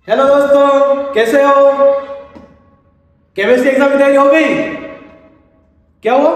Hello दोस्तों, कैसे हो? केमिस्ट्री एग्जाम की तैयारी हो गई? क्या हुआ?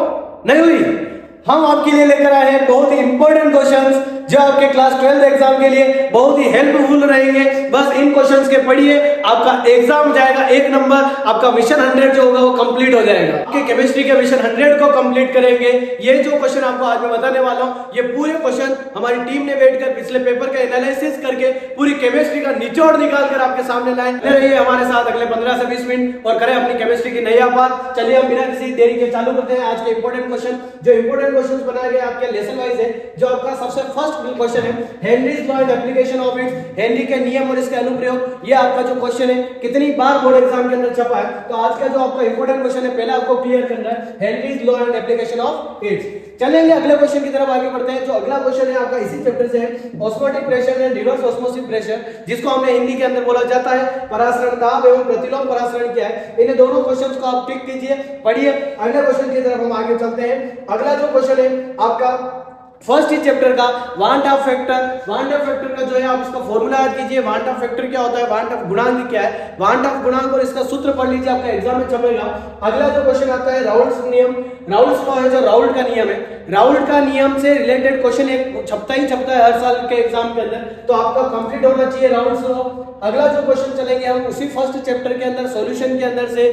नहीं हुई? हम आपके लिए लेकर आए हैं बहुत ही इंपॉर्टेंट क्वेश्चंस जो आपके क्लास 12 एग्जाम के लिए बहुत ही हेल्पफुल रहेंगे। बस इन क्वेश्चंस के पढ़िए, आपका एग्जाम जाएगा एक नंबर, आपका मिशन 100 जो होगा वो कंप्लीट हो जाएगा। आपके केमिस्ट्री के मिशन 100 को कंप्लीट करेंगे। ये जो क्वेश्चन आपको आज मैं बताने वाला हूं, ये पूरे क्वेश्चन हमारी टीम ने बैठकर पिछले पेपर का एनालिसिस करके पूरी केमिस्ट्री का निचोड़ निकालकर आपके सामने लाए। रहिए हमारे साथ अगले 15 से 20 मिनट और करें अपनी केमिस्ट्री की नई बात। चलिए हम बिना किसी देरी के चालू करते हैं आज के इंपॉर्टेंट क्वेश्चन। जो इंपॉर्टेंट क्वेश्चंस बनाए गए आपके लेसन वाइज है। जो आपका सबसे फर्स्ट क्वेश्चन है, Henry's law and application of its, Henry के नियम और इसके अनुप्रयोग। ये आपका जो क्वेश्चन है कितनी बार बोर्ड एग्जाम के अंदर छपा है, तो आज का जो आपका इंपॉर्टेंट क्वेश्चन है पहला आपको क्लियर करना है, Henry's law and application of its. चलेंगे अगले क्वेश्चन की तरफ आगे बढ़ते हैं। जो अगला क्वेश्चन है आपका इसी चैप्टर से है, osmotic pressure and reverse osmosis pressure, जिसको हमने हिंदी के अंदर बोला जाता है परासरण दाब एवं प्रतिलोम परासरण क्या है। इन दोनों क्वेश्चंस को आप टिक कीजिए, पढ़िए। अगले क्वेश्चन की तरफ हम आगे चलते हैं। अगला जो क्वेश्चन है आपका फर्स्ट इस चैप्टर का want of factor. Want of factor का जो है आप इसका फॉर्मूला याद कीजिए। वांट ऑफ फैक्टर क्या होता है, वांट ऑफ गुणांक क्या है, वांट ऑफ गुणांक और इसका सूत्र पढ़ लीजिए, आपका एग्जाम में छपेगा। अगला जो क्वेश्चन आता है राउल्ट्स नियम। राउल्ट्स लॉ है जो राउल्ट का नियम है, राउल्ट का नियम से रिलेटेड क्वेश्चन एक छपता है हर साल के एग्जाम के अंदर, तो आपका कंप्लीट होना चाहिए राउल्ट्स लॉ। अगला जो क्वेश्चन चलेंगे हम उसी फर्स्ट चैप्टर के अंदर सॉल्यूशन के अंदर से,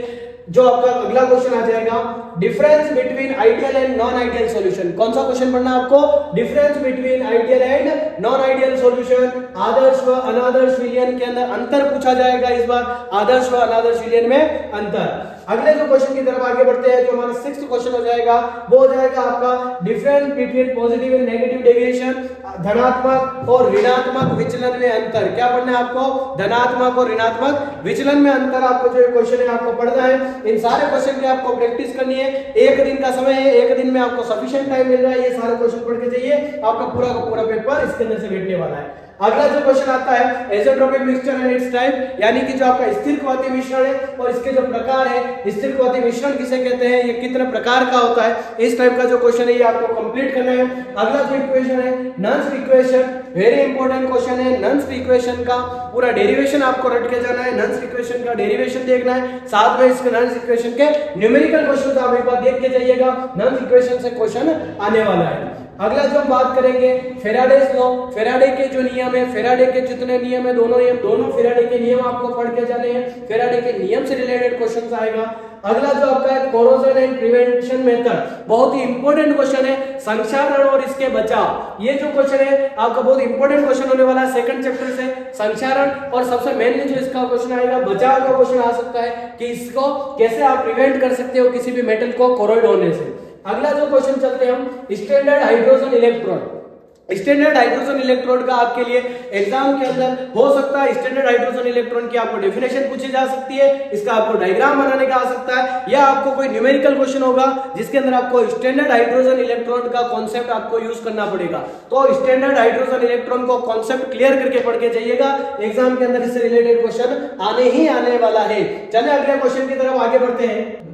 जो आपका अगला क्वेश्चन आ जाएगा difference between ideal and non ideal solution. कौन सा क्वेश्चन पढ़ना है आपको? Difference between ideal and non ideal solution. आदर्श व अनादर्श विलयन के अंदर अंतर पूछा जाएगा इस बार, आदर्श व अनादर्श विलयन में अंतर। अगले जो क्वेश्चन की तरफ आगे बढ़ते हैं, जो हमारा 6th क्वेश्चन हो जाएगा वो हो जाएगा आपका difference between positive and negative deviation, धनात्मक और ऋणात्मक विचलन में अंतर। क्या पढ़ना है आपको? धनात्मक और ऋणात्मक विचलन में अंतर। आपको जो क्वेश्चन है आपको पढ़ना है। इन सारे क्वेश्चन की आपको प्रैक्टिस करनी है। एक दिन का समय है, एक दिन में आपको सफिशिएंट टाइम मिल रहा है, ये सारे क्वेश्चन पढ़ के जाइए, आपका पूरा का पूरा पेपर इसके अंदर से बैठने वाला है। अगला जो क्वेश्चन आता है azeotropic mixture and it's type, यानी कि जो आपका स्थिरक्वाती मिश्रण है और इसके जो प्रकार है, स्थिरक्वाती मिश्रण किसे कहते हैं, ये कितने प्रकार का होता है, इस टाइप का जो क्वेश्चन है ये आपको कंप्लीट करना है। अगला जो इक्वेशन है nuns equation, very important question है। नन्स इक्वेशन का पूरा डेरिवेशन आपको रट के जाना है, नन्स इक्वेशन का डेरिवेशन देखना है, साथ में इसके नन्स इक्वेशन के न्यूमेरिकल क्वेश्चन आप एक बार देख के जाइएगा, नन्स इक्वेशन से क्वेश्चन आने वाला है। अगला जो हम बात करेंगे फेराडेस लॉ, फेराडे के जो नियम है, फेराडे के जितने नियम है दोनों फेराडे के नियम आपको पढ़ के जाने हैं, फेराडे के नियम से रिलेटेड क्वेश्चंस आएगा। अगला जो आपका है कोरोजन एंड प्रिवेंशन मेथड, बहुत ही इंपॉर्टेंट क्वेश्चन है, संक्षारण और इसके बचाव। ये जो क्वेश्चन है आपका बहुत इंपॉर्टेंट क्वेश्चन होने वाला है सेकंड चैप्टर से, संक्षारण और सबसे मेनली जो इसका क्वेश्चन आएगा बचाव का क्वेश्चन आ सकता है कि इसको कैसे आप प्रिवेंट कर सकते हो किसी भी मेटल को कोरोड होने से। अगला जो क्वेश्चन चलते हैं हम standard hydrogen electrode. Standard hydrogen electrode का आपके लिए एग्जाम के अंदर हो सकता है स्टैंडर्ड हाइड्रोजन इलेक्ट्रॉन की आपको डेफिनेशन पूछी जा सकती है, इसका आपको डायग्राम बनाने का आ सकता है, या आपको कोई न्यूमेरिकल क्वेश्चन होगा जिसके अंदर आपको स्टैंडर्ड हाइड्रोजन इलेक्ट्रॉन का कॉन्सेप्ट आपको यूज करना पड़ेगा। तो स्टैंडर्ड हाइड्रोजन इलेक्ट्रॉन को कॉन्सेप्ट क्लियर करके पढ़ के जाइएगा, एग्जाम के अंदर इससे रिलेटेड क्वेश्चन आने ही आने वाला है। चलिए अगले क्वेश्चन की तरफ आगे बढ़ते हैं।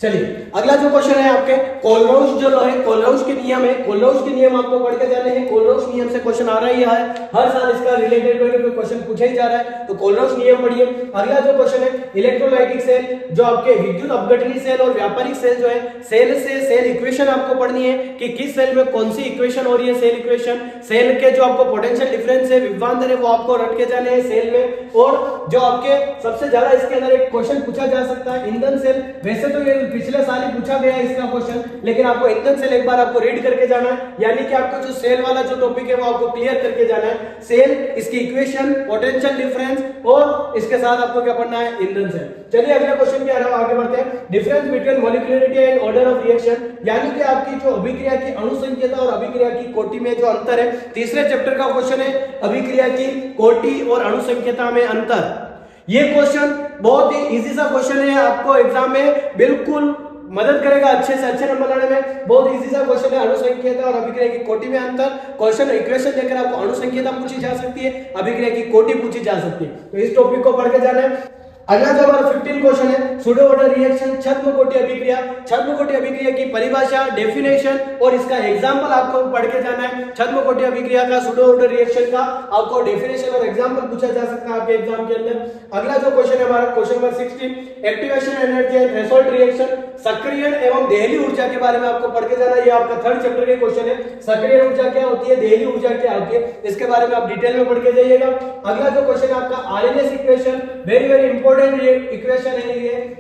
चलिए अगला जो क्वेश्चन है आपके कोलराउस जो लॉ है, कोलराउस के नियम है, कोलराउस के नियम आपको पढ़ के जाने हैं। कोलराउस नियम से क्वेश्चन आ रहा है, हर साल इसका रिलेटेड कोई क्वेश्चन पूछा ही जा रहा है, तो कोलराउस नियम पढ़िए। अगला जो क्वेश्चन है इलेक्ट्रोलाइटिक सेल, जो आपके विद्युत अपघटनी सेल और व्यापारिक सेल जो है, सेल से सेल इक्वेशन आपको पढ़नी है कि किस सेल में कौन सी इक्वेशन हो रही है, सेल इक्वेशन, सेल के जो आपको पोटेंशियल डिफरेंस है, विभवांतर है, वो आपको रट के जाने हैं सेल में। और जो आपके सबसे ज्यादा इसके अंदर एक क्वेश्चन पूछा जा सकता है ईंधन सेल, वैसे तो ये पिछले साल ही पूछा गया है इसका क्वेश्चन, लेकिन आपको ईंधन सेल एक बार आपको रीड करके जाना है, यानी कि आपको जो सेल वाला जो टॉपिक है वो आपको क्लियर करके जाना है। सेल, इसकी इक्वेशन, पोटेंशियल डिफरेंस और इसके साथ आपको क्या पढ़ना है, ईंधन सेल। चलिए अगले क्वेश्चन की तरफ आगे बढ़ते हैं। Difference between molecularity and order of reaction, यानी कि आपकी जो अभिक्रिया की अणुसंख्यता और अभिक्रिया की कोटि में जो अंतर है, तीसरे चैप्टर का क्वेश्चन है अभिक्रिया की कोटि और अणुसंख्यता में अंतर। ये क्वेश्चन बहुत ही इजी सा क्वेश्चन है, आपको एग्जाम में बिल्कुल मदद करेगा अच्छे से अच्छे नंबर लाने में। बहुत इजी सा क्वेश्चन है, अणुसंख्यता और अभिक्रिया की कोटि में अंतर। क्वेश्चन इक्वेशन देकर आपको अणुसंख्यता पूछी जा सकती है, अभिक्रिया की कोटि पूछी जा सकती है, तो इस टॉपिक को पढ़ के जाना है। अगला जो हमारा 15 क्वेश्चन है, सूडो ऑर्डर रिएक्शन, छद्म कोटि अभिक्रिया। छद्म कोटि अभिक्रिया की परिभाषा, डेफिनेशन और इसका एग्जांपल आपको पढ़ के जाना है। छद्म कोटि अभिक्रिया का, सूडो ऑर्डर रिएक्शन का आपको डेफिनेशन और एग्जांपल पूछा जा सकता है आपके एग्जाम के अंदर। अगला जो क्वेश्चन है हमारा question number 16, activation energy and threshold reaction, सक्रियण एवं देहली ऊर्जा के बारे में आपको पढ़ के जाना है। ये आपका थर्ड चैप्टर का क्वेश्चन है। सक्रिय ऊर्जा क्या होती है, देहली ऊर्जा क्या होती है, इसके बारे में आप डिटेल में पढ़ के जाइएगा। अगला जो क्वेश्चन है आपका RNS equation, very very important equation है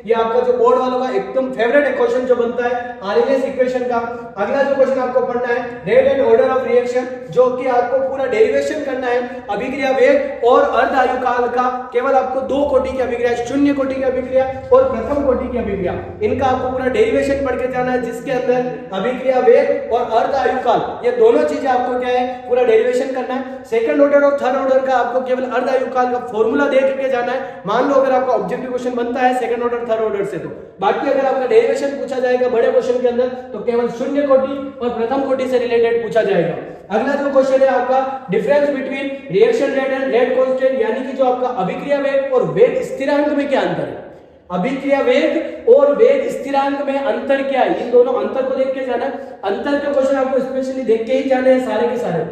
ये आपका जो बोर्ड वालों का एकदम फेवरेट क्वेश्चन जो बनता है आरएनएस इक्वेशन का। अगला जो क्वेश्चन आपको पढ़ना है rate and order of reaction, जो कि आपको पूरा डेरिवेशन करना है। अभिक्रिया वेग और अर्ध आयु काल का केवल आपको दो कोटि की अभिक्रिया, शून्य कोटि की अभिक्रिया और प्रथम कोटि की अभिक्रिया, इनका आपको पूरा डेरिवेशन पढ़ के जाना है, जिसके अंदर अभिक्रिया वेग और अर्ध आयु काल ये दोनों चीजें आपको क्या है पूरा डेरिवेशन करना है। सेकंड ऑर्डर और थर्ड ऑर्डर का आपको केवल अर्ध आयु काल का फॉर्मूला देख के जाना है। मान लो अगर आपका ऑब्जेक्टिव क्वेश्चन बनता है सेकंड ऑर्डर थर्ड ऑर्डर से, तो बाकी अगर आपका डेरिवेशन पूछा जाएगा बड़े क्वेश्चन के अंदर तो केवल शून्य कोटि और प्रथम कोटि से रिलेटेड पूछा जाएगा। अगला जो क्वेश्चन है आपका difference between reaction rate and rate constant, यानी कि जो आपका अभिक्रिया वेग और वेग स्थिरांक में क्या अंतर है, अभिक्रिया वेग और वेग स्थिरांक में अंतर क्या है, इन दोनों अंतर को देख के जाना है। अंतर के क्वेश्चन आपको स्पेशली देख के ही जाने हैं सारे के सारे।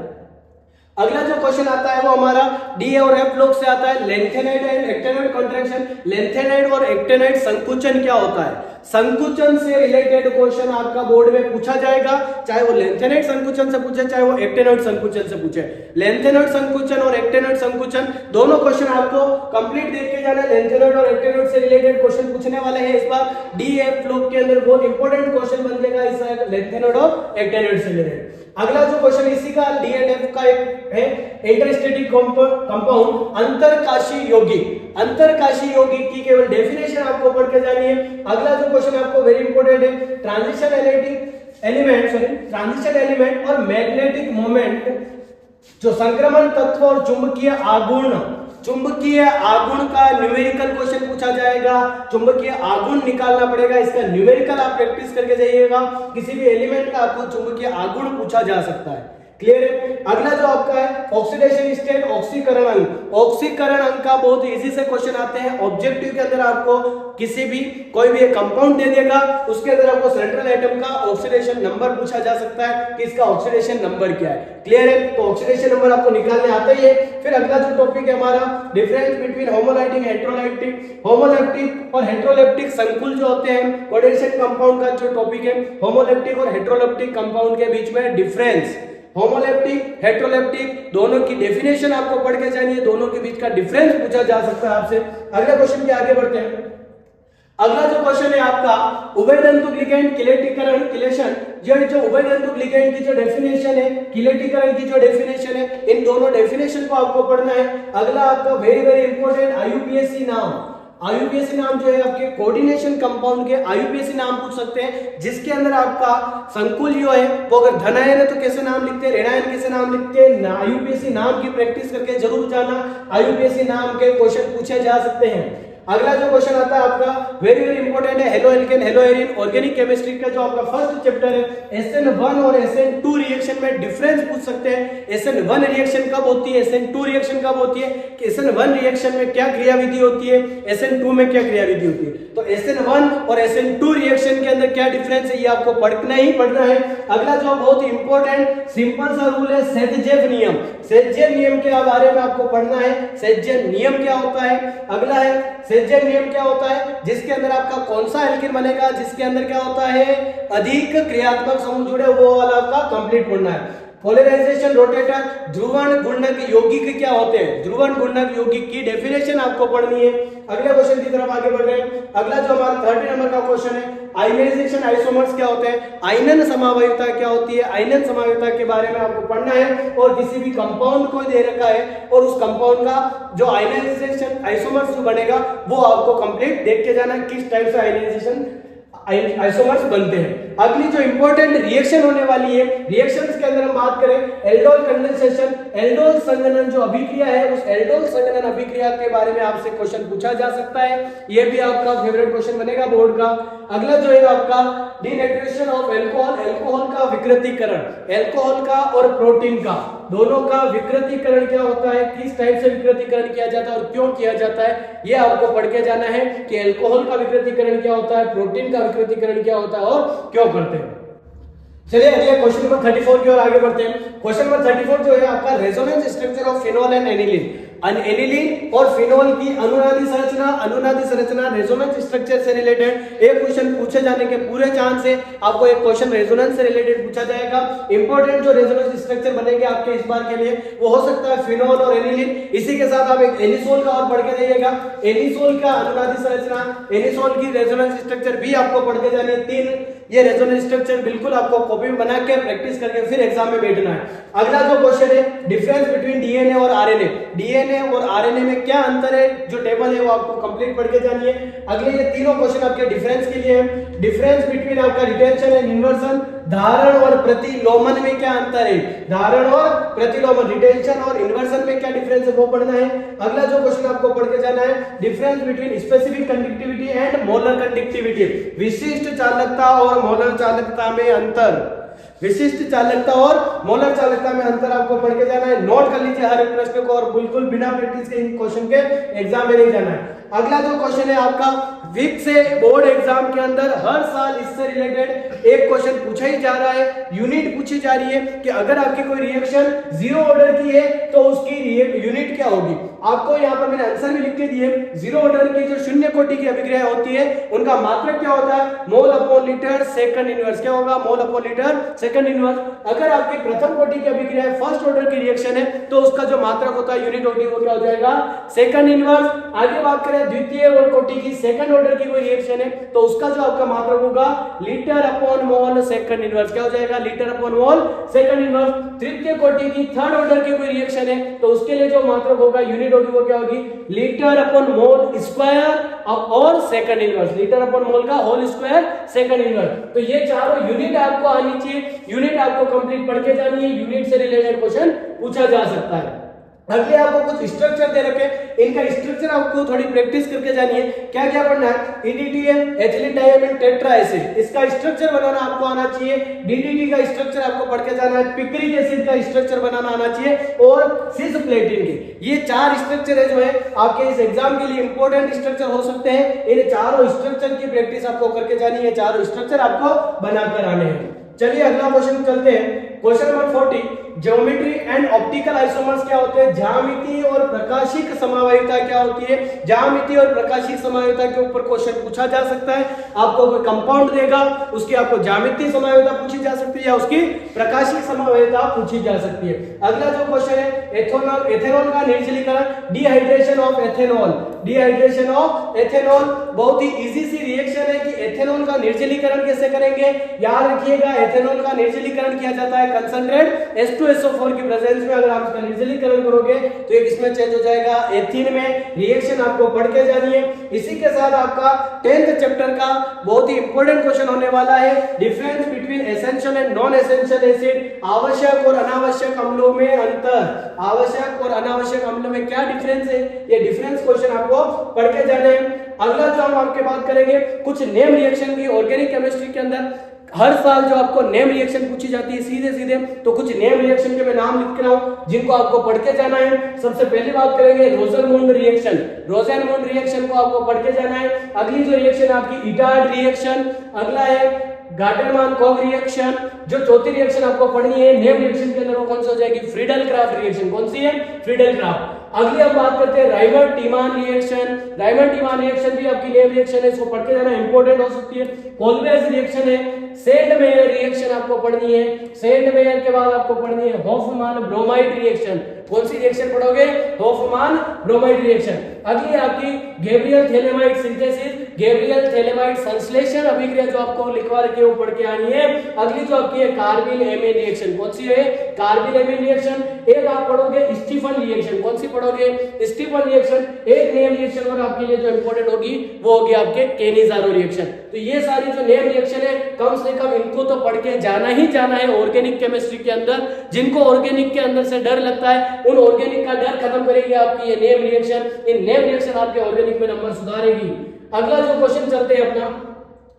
अगला जो क्वेश्चन आता है वो हमारा डी और एफ लोग से आता है, lanthanide and actinide contraction. Lanthanide और एक्टिनाइड संकुचन क्या होता है, संकुचन से रिलेटेड क्वेश्चन आपका बोर्ड में पूछा जाएगा, चाहे वो लेंथेनाइड संकुचन से पूछे चाहे वो एक्टिनाइड संकुचन से पूछे। लेंथेनाइड संकुचन और एक्टिनाइड संकुचन दोनों क्वेश्चन आपको कंप्लीट देख के जाना है। लेंथेनाइड और एक्टिनाइड से रिलेटेड क्वेश्चन पूछने वाले हैं इस बार डी एफ लोग के अंदर, बहुत इंपॉर्टेंट क्वेश्चन बन जाएगा इस लेंथेनाइड और एक्टिनाइड से रिलेटेड। अगला जो क्वेश्चन इसी का डी एंड एफ का एक है इंटरस्टेटिक कंपाउंड, अंतरकाशी यौगिक। अंतरकाशी यौगिक की केवल डेफिनेशन आपको पढ़ के जानी है। अगला जो क्वेश्चन आपको वेरी इंपॉर्टेंट है ट्रांजिशन एलिमेंट और मैग्नेटिक मोमेंट, जो संक्रमण तत्व और चुंबकीय आघूर्ण का न्यूमेरिकल क्वेश्चन पूछा जाएगा। चुंबकीय आघूर्ण निकालना पड़ेगा, इसका न्यूमेरिकल आप प्रैक्टिस करके जाइएगा। किसी भी एलिमेंट का आपको चुंबकीय आघूर्ण पूछा जा सकता है, क्लियर है। अगला जो आपका है ऑक्सीडेशन स्टेट, ऑक्सीकरण अंक। ऑक्सीकरण अंक का बहुत इजी से क्वेश्चन आते हैं ऑब्जेक्टिव के अंदर। आपको किसी भी कोई भी एक कंपाउंड दे देगा, उसके अंदर आपको सेंट्रल एटम का ऑक्सीडेशन नंबर पूछा जा सकता है कि इसका ऑक्सीडेशन नंबर क्या है, क्लियर है। तो ऑक्सीडेशन नंबर आपको निकालने आता ही है। फिर अगला जो टॉपिक है हमारा डिफरेंस बिटवीन होमोलाइटिक हेटेरोलाइटिक। होमोलैप्टिक और हेटेरोलैप्टिक संकुल जो होते हैं कोऑर्डिनेशन कंपाउंड का जो टॉपिक है, होमोलैप्टिक और हेटेरोलैप्टिक कंपाउंड के बीच में डिफरेंस, होमोलैप्टिक हेटेरोलैप्टिक दोनों की डेफिनेशन आपको पढ़ के जानी है, दोनों के बीच का डिफरेंस पूछा जा सकता है आपसे। अगले क्वेश्चन के आगे बढ़ते हैं। अगला जो क्वेश्चन है आपका उभयतंतुक लिगैंड किलेटीकरण किलेशन, जो उभयतंतुक लिगैंड की जो डेफिनेशन है, किलेटीकरण की जो डेफिनेशन है, इन दोनों डेफिनेशन को आपको पढ़ना है। अगला आपका वेरी वेरी इंपॉर्टेंट आईयूपीएसी नाम। आईयूपीएसी नाम जो है आपके कोऑर्डिनेशन कंपाउंड के आईयूपीएसी नाम पूछ सकते हैं, जिसके अंदर आपका संकुल जो है वो अगर धनायन है तो कैसे नाम लिखते हैं, ऋणायन कैसे नाम लिखते हैं। आईयूपीएसी नाम की प्रैक्टिस करके जरूर जाना, आईयूपीएसी नाम के क्वेश्चन पूछे जा सकते हैं। अगला जो क्वेश्चन आता है आपका वेरी वेरी इंपॉर्टेंट है halo alkane hello Erin, organic chemistry का जो आपका फर्स्ट चैप्टर है। SN1 और SN2 रिएक्शन में डिफरेंस पूछ सकते हैं। SN1 रिएक्शन कब होती है, SN2 रिएक्शन कब होती है, SN1 रिएक्शन में क्या क्रियाविधि होती है, SN2 में क्या क्रियाविधि होती है। तो SN1 और SN2 रिएक्शन के अंदर क्या डिफरेंस है ये आपको पढ़ना ही पढ़ना है। अगला जो बहुत ही इंपॉर्टेंट सिंपल सा रूल है सेदजेव नियम। सेदजेव नियम के बारे में आपको पढ़ना है, सेदजेव नियम क्या होता है। अगला है सेदजेव नियम क्या होता है, जिसके अंदर आपका कौन सा एल्केन बनेगा, जिसके अंदर क्या होता है अधिक क्रियात्मक समूह जुड़े, वो वाला आपका कंप्लीट पढ़ना है। पोलराइजेशन रोटेटर, ध्रुवण घूर्णक यौगिक क्या होते हैं, ध्रुवण घूर्णक यौगिक की डेफिनेशन आपको पढ़नी है। अगले क्वेश्चन की तरफ आगे बढ़ रहे हैं। अगला जो हमारा 30 नंबर का क्वेश्चन है आयनाइजेशन आइसोमर्स क्या होते हैं, आयनन समावयवता क्या होती है, आयनन समावयवता के बारे में आपको पढ़ना है। और किसी भी कंपाउंड को दे रखा है और उस कंपाउंड का जो आयनाइजेशन आइसोमर्स जो बनेगा वो आपको कंप्लीट देख के जाना किस टाइप से आयनाइजेशन आइसोमर्स बनते हैं। अगली जो इंपॉर्टेंट रिएक्शन होने वाली है, रिएक्शंस के अंदर हम बात करें एल्डोल कंडेंसेशन, एल्डोल संघनन जो अभिक्रिया है, उस एल्डोल संघनन अभिक्रिया के बारे में आपसे क्वेश्चन पूछा जा सकता है, ये भी आपका फेवरेट क्वेश्चन बनेगा बोर्ड का। अगला जो है आपका डीनेचुरेशन ऑफ अल्कोहल, अल्कोहल का विकृतीकरण, अल्कोहल का और प्रोटीन का दोनों का विकृतीकरण क्या होता है, किस टाइप से विकृतीकरण किया जाता है और क्यों किया जाता है, ये आपको पढ़ के जाना है कि अल्कोहल का विकृतीकरण क्या होता है, प्रोटीन का विकृतीकरण क्या होता है और क्यों करते हैं। चलिए अगले क्वेश्चन नंबर 34 की ओर आगे बढ़ते हैं। क्वेश्चन नंबर 34 जो है आपका resonance structure of phenol and aniline, aniline और फिनोल की अनुनादी संरचना रेजोनेंस स्ट्रक्चर से रिलेटेड एक क्वेश्चन पूछे जाने के पूरे चांस है, आपको एक क्वेश्चन रेजोनेंस से रिलेटेड पूछा जाएगा। इंपॉर्टेंट जो रेजोनेंस स्ट्रक्चर बनेंगे आपके इस बार के लिए वो हो सकता है फिनोल और एनिलीन, इसी के साथ आप एक एनिसोल का और पढ़ के जाइएगा, एनिसोल का अनुनादी संरचना, एनिसोल की रेजोनेंस स्ट्रक्चर भी आपको पढ़ के जानी है। 3 ये रेजोनेंस स्ट्रक्चर बिल्कुल आपको कॉपी में बना के प्रैक्टिस करके फिर एग्जाम में बैठना है। अगला जो क्वेश्चन है डिफरेंस बिटवीन डीएनए और आरएनए, डीएनए और आरएनए में क्या अंतर है, जो टेबल है वो आपको कंप्लीट पढ़ के जानी है। अगले ये तीनों क्वेश्चन आपके डिफरेंस के लिए है। डिफरेंस बिटवीन आपका रिटेंशन एंड इन्वर्जन, धारण और प्रतिलोमन में क्या अंतर है, धारण और प्रतिलोमन, रिटेंशन और इन्वर्जन में क्या डिफरेंस है वो पढ़ना है। अगला जो क्वेश्चन आपको पढ़ के जाना है difference between specific conductivity and molar conductivity, विशिष्ट चालकता और मोलर चालकता में अंतर, विशिष्ट चालकता और मोलर चालकता में अंतर आपको पढ़ के जाना है। नोट कर लीजिए हर एक प्रश्न को और बिल्कुल बिना प्रैक्टिस के इन क्वेश्चन के एग्जाम में नहीं जाना है। अगला जो क्वेश्चन है आपका विक से बोर्ड एग्जाम के अंदर हर साल इससे रिलेटेड एक क्वेश्चन पूछा ही जा रहा है, यूनिट पूछी जा रही है कि अगर आपकी कोई रिएक्शन 0 ऑर्डर की है तो उसकी यूनिट क्या होगी। आपको यहाँ पर मैंने आंसर भी लिख के दिए, 0 ऑर्डर की जो शून्य कोटि की अभिक्रिया होती है उनका मात्रक क्या होता है, mole upon litre second inverse, क्या होगा, mole upon litre second inverse. अगर आपकी प्रथम कोटि की अभिक्रिया है, फर्स्ट ऑर्डर की रिएक्शन है, तो उसका जो मात्रक होता है यूनिट होती है वो क्या हो जाएगा, सेकंड इनवर्स। आगे बात करें द्वितीय और कोटि की, सेकंड ऑर्डर की कोई रिएक्शन है तो उसका जो आपका मात्रक होगा litre upon mole second inverse, क्या हो जाएगा, litre upon mole second inverse. तृतीय कोटि की थर्ड ऑर्डर की कोई रिएक्शन है तो उसके लिए जो मात्रक होगा यूनिट होगी वो क्या होगी, लीटर अपॉन मोल स्क्वायर और second inverse, litre upon mole का होल स्क्वायर सेकंड इनवर्स। तो ये चारों यूनिट आपको आनी चाहिए, यूनिट आपको कंप्लीट पढ़ के जानी है, यूनिट से रिलेटेड क्वेश्चन पूछा जा सकता है। अगले आपको कुछ स्ट्रक्चर दे रखे, इनका स्ट्रक्चर आपको थोड़ी प्रैक्टिस करके जानी है। क्या क्या पढ़ना है, EDTA ethylene diamine tetra acid, इसका स्ट्रक्चर बनाना आपको आना चाहिए। DDT का स्ट्रक्चर आपको पढ़ के जाना है, पिक्रिक एसिड का स्ट्रक्चर बनाना आना चाहिए और सिसप्लेटिन के। ये 4 स्ट्रक्चर है जो है आपके इस एग्जाम के लिए इंपॉर्टेंट स्ट्रक्चर हो सकते हैं। इन चारों स्ट्रक्चर की प्रैक्टिस आपको करके जानी है, चारों स्ट्रक्चर आपको बनाकर आने हैं। चलिए अगला क्वेश्चन चलते हैं, question number 40, geometry and optical isomers क्या होते हैं, ज्यामिति और प्रकाशिक समवायिता क्या होती है। ज्यामिति और प्रकाशिक समवायिता के ऊपर क्वेश्चन पूछा जा सकता है। आपको कोई कंपाउंड देगा, उसकी आपको ज्यामिति समवायिता पूछी जा सकती है या उसकी प्रकाशिक समवायिता पूछी जा सकती है। अगला जो क्वेश्चन है एथेनॉल, एथेनॉल का निर्जलीकरण, dehydration of ethanol, dehydration of ethanol बहुत ही इजी सी रिएक्शन है कि एथेनॉल का निर्जलीकरण कैसे करेंगे। याद रखिएगा एथेनॉल का निर्जलीकरण किया जाता है कंसंट्रेट H2SO4 की प्रेजेंस में। अगर आप इसका निर्जलीकरण करोगे तो एक इसमें चेंज हो जाएगा एथीन में। रिएक्शन आपको पढ़ के जानी है। इसी के साथ आपका 10th चैप्टर का बहुत ही इंपॉर्टेंट क्वेश्चन होने वाला है, difference between essential and non essential acid, आवश्यक और अनावश्यक अम्लों में अंतर, आवश्यक और अनावश्यक अम्लों में क्या डिफरेंस है, ये डिफरेंस क्वेश्चन आपको पढ़ के जाने हैं। अगला जो हम आपके बात करेंगे कुछ नेम रिएक्शन की, ऑर्गेनिक केमिस्ट्री के अंदर हर साल जो आपको नेम रिएक्शन पूछी जाती है सीधे सीधे, तो कुछ नेम रिएक्शन के मैं नाम लिख रहा हूं जिनको आपको पढ़ के जाना है। सबसे पहली बात करेंगे रोज़नमुंड रिएक्शन, रोज़नमुंड रिएक्शन को आपको पढ़ के जाना है। अगली जो रिएक्शन आपकी इटार्ड रिएक्शन, अगला है गाटरमान-कॉग रिएक्शन। जो चौथी रिएक्शन आपको पढ़नी है नेम रिएक्शन के अंदर वो कौन सी हो जाएगी, फ्रीडल-क्राफ्ट रिएक्शन। कौन सी है, फ्रीडल-क्राफ्ट। अगली हम बात करते हैं राइमंड-टीमान रिएक्शन, राइमंड-टीमान रिएक्शन भी आपकी नेम रिएक्शन है, इसको पढ़ के जाना इंपॉर्टेंट हो सकती है। कोलवेज रिएक्शन है, सेंड-मेयर रिएक्शन आपको पढ़नी है, सेंड-मेयर के बाद आपको पढ़नी है हॉफमान-ब्रोमाइड रिएक्शन। कौन सी रिएक्शन पढ़ोगे, हॉफमान-ब्रोमाइड रिएक्शन। अगली आपकी गैब्रियल-थैलेमाइड सिंथेसिस, गैब्रियल-थैलेमाइड संश्लेषण अभिक्रिया जो आपको लिखवा रखी है वो पढ़ के आनी है। अगली जो आपकी है कार्बिल-एमीन रिएक्शन, कौन सी है, कार्बिल-एमीन रिएक्शन। एक आप पढ़ोगे स्टीफन रिएक्शन, कौन सी पढ़ोगे, स्टीफन रिएक्शन। एक नेम रिएक्शन और आपके लिए जो इंपॉर्टेंट होगी वो होगी आपके केनिज़ारो रिएक्शन। तो ये सारी जो नेम रिएक्शन है कम से कम इनको तो पढ़ के जाना ही जाना है ऑर्गेनिक केमिस्ट्री के अंदर। जिनको ऑर्गेनिक के अंदर से डर लगता है उन ऑर्गेनिक का डर खत्म करेगी आपकी ये name reaction. In name reaction आपके ऑर्गेनिक में नंबर सुधारेगी। अगला जो क्वेश्चन चलते हैं अपना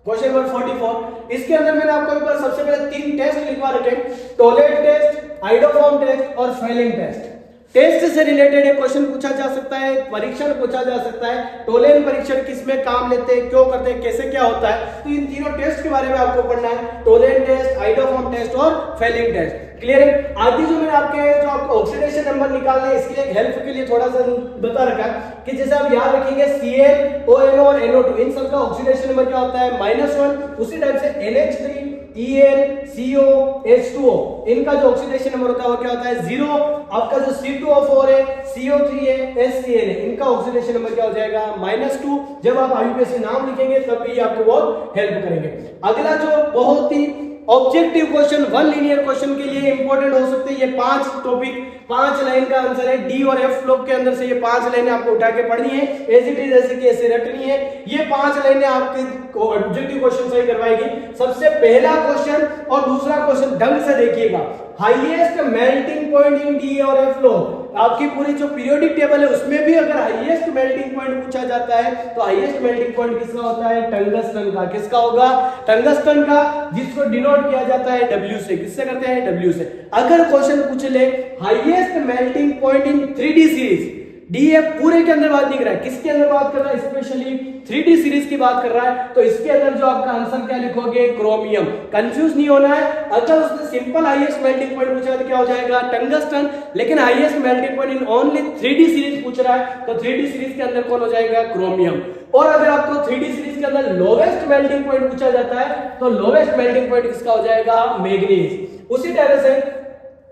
क्वेश्चन नंबर 44। इसके अंदर मैंने आपको एक बार सबसे पहले 3 टेस्ट लिखवा रखे, टोलेट टेस्ट, आइडोफॉर्म टेस्ट और फेलिंग टेस्ट। टेस्ट से रिलेटेड एक क्वेश्चन पूछा जा सकता है, परीक्षण पूछा जा सकता है। टोलेन परीक्षण किसमें काम लेते हैं, क्यों करते हैं, कैसे क्या होता है, तो इन तीनों टेस्ट के बारे में आपको पढ़ना है, टोलेन टेस्ट, आइडोफॉर्म टेस्ट और फेलिंग टेस्ट। क्लियर है। आगे जो मैंने आपके जो आपको ऑक्सीडेशन नंबर निकालने हैं इसके लिए हेल्प के लिए थोड़ा सा बता रखा है कि जैसे आप याद रखेंगे Cl, ONO और NO2 इन सब का ऑक्सीडेशन नंबर क्या होता है -1। उसी टाइप से NH3, EN, CO, H2O इनका जो ऑक्सीडेशन नंबर होता है वो क्या होता है 0। आपका जो C2O4 है, CO3 है, HCl है, इनका ऑक्सीडेशन नंबर क्या हो जाएगा -2। जब आप IUPAC नाम लिखेंगे तब भी आपको बहुत हेल्प करेंगे। अगला जो बहुत ही ऑब्जेक्टिव क्वेश्चन, 1 लीनियर क्वेश्चन के लिए इंपॉर्टेंट हो सकते हैं ये 5 टॉपिक, 5 लाइन का आंसर है। डी और एफ ब्लॉक के अंदर से ये 5 लाइनें आपको उठा के पढ़नी है, एज इट इज ऐसे की ऐसे रटनी है। ये 5 लाइनें आपके ऑब्जेक्टिव क्वेश्चन सही करवाएगी। सबसे पहला क्वेश्चन और दूसरा क्वेश्चन ढंग से देखिएगा। Highest melting point in D और एफ ब्लॉक, आपकी पूरी जो पीरियोडिक टेबल है उसमें भी अगर हाईएस्ट मेल्टिंग पॉइंट पूछा जाता है तो हाईएस्ट मेल्टिंग पॉइंट किसका होता है, टंगस्टन का। किसका होगा, टंगस्टन का, जिसको डिनोट किया जाता है W से। किससे करते हैं, W से। अगर क्वेश्चन पूछ ले highest melting point in 3D series, DF पूरे के अंदर बात नहीं कर रहा है, किसके अंदर बात कर रहा है, स्पेशली 3D सीरीज की बात कर रहा है, तो इसके अंदर जो आपका आंसर क्या लिखोगे, क्रोमियम। कंफ्यूज नहीं होना है। अगर उसने सिंपल हाईएस्ट मेल्टिंग पॉइंट पूछा तो क्या हो जाएगा, टंगस्टन। लेकिन highest melting point in only 3D series पूछ रहा है तो 3D सीरीज के अंदर कौन हो जाएगा, क्रोमियम। और अगर आपको 3D सीरीज के अंदर लोवेस्ट मेल्टिंग पॉइंट पूछा जाता है तो लोवेस्ट मेल्टिंग पॉइंट किसका हो जाएगा, मैग्नीज। उसी तरह से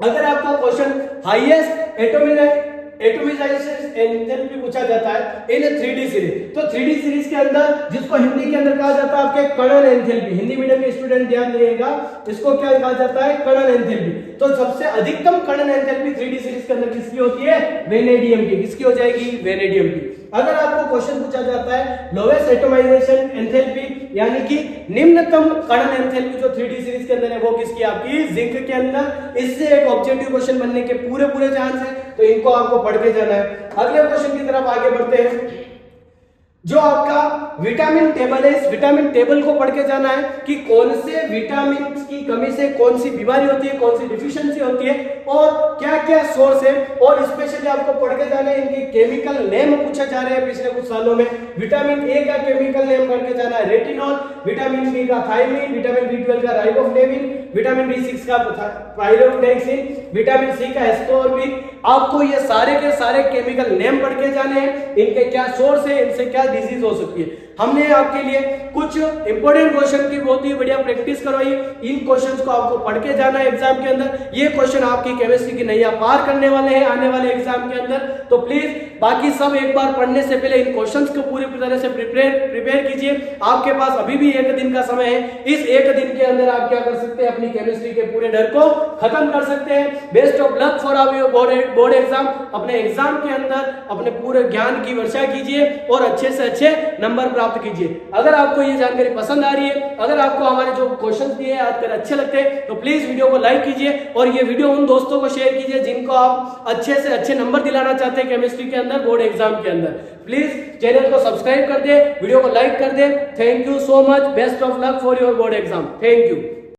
अगर आपको क्वेश्चन हाईएस्ट एटॉमिजाइजेशन एंथैल्पी पूछा जाता है इन 3D सीरीज, तो 3D सीरीज के अंदर जिसको हिंदी के अंदर कहा जाता है आपके कर्नल एंथैल्पी, हिंदी मीडियम के स्टूडेंट ध्यान दिएगा, इसको क्या कहा जाता है, कर्नल एंथैल्पी। तो सबसे अधिकतम कर्नल एंथैल्पी 3D सीरीज के अंदर किसकी होती है, वेनेडियम की। किसकी हो जाएगी, वेनेडियम की। अगर आपको क्वेश्चन पूछा जाता है लोवेस्ट एटॉमाइजेशन एंथैल्पी यानी कि निम्नतम कर्नल एंथैल्पी जो 3D सीरीज के अंदर है वो किसकी, आपकी जिंक के अंदर। इससे एक ऑब्जेक्टिव क्वेश्चन बनने के पूरे चांस है, तो इनको आपको पढ़ के जाना है। अगले क्वेश्चन की तरफ आगे बढ़ते हैं। जो आपका विटामिन टेबल है, इस विटामिन टेबल को पढ़ के जाना है कि कौन से विटामिन की कमी से कौन सी बीमारी होती है, कौन सी डिफिशियंसी होती है और क्या क्या सोर्स है। और स्पेशली आपको पढ़ के जाना है इनके केमिकल नेम पूछे जा रहे हैं पिछले कुछ सालों में। विटामिन ए का केमिकल नेम पढ़ के जाना है रेटिनॉल, विटामिन बी का थायमिन, विटामिन बी12 का राइबोफ्लेविन, विटामिन बी6 का पाइरोक्साइन, विटामिन सी का एस्कोर्बिक। आपको ये सारे के सारे केमिकल नेम पढ़ के जाने हैं, इनके क्या सोर्स है, इनसे क्या डिजीज हो सकती है। हमने आपके लिए कुछ इंपॉर्टेंट क्वेश्चन की बहुत ही बढ़िया प्रैक्टिस करवाई। इन क्वेश्चंस को आपको पढ़ के जाना है एग्जाम के अंदर। ये क्वेश्चन आपकी केमिस्ट्री की नैया पार करने वाले हैं आने वाले एग्जाम के अंदर। तो प्लीज बाकी सब एक बार पढ़ने से पहले इन क्वेश्चंस को पूरी तरह से प्रिपेयर कीजिए। आपके पास अभी भी 1 दिन का समय है। इस 1 दिन के अंदर आप क्या कर सकते हैं, अपनी केमिस्ट्री के पूरे डर को खत्म कर सकते हैं। Best of luck for our board exam. अपने एग्जाम के अंदर अपने पूरे ज्ञान की वर्षा कीजिए और अच्छे से अच्छे नंबर प्राप्त कीजिए। अगर आपको ये जानकारी पसंद आ रही है, अगर आपको हमारे जो क्वेश्चन दिए हैं आज अच्छे लगते हैं तो प्लीज वीडियो को लाइक कीजिए और ये वीडियो उन दोस्तों को शेयर कीजिए जिनको आप अच्छे से अच्छे नंबर दिलाना चाहते हैं केमिस्ट्री के अंदर, बोर्ड एग्जाम के अंदर। प्लीज चैनल को सब्सक्राइब कर दे, वीडियो को लाइक कर दे। Thank you so much. Best of luck for your board exam. Thank you.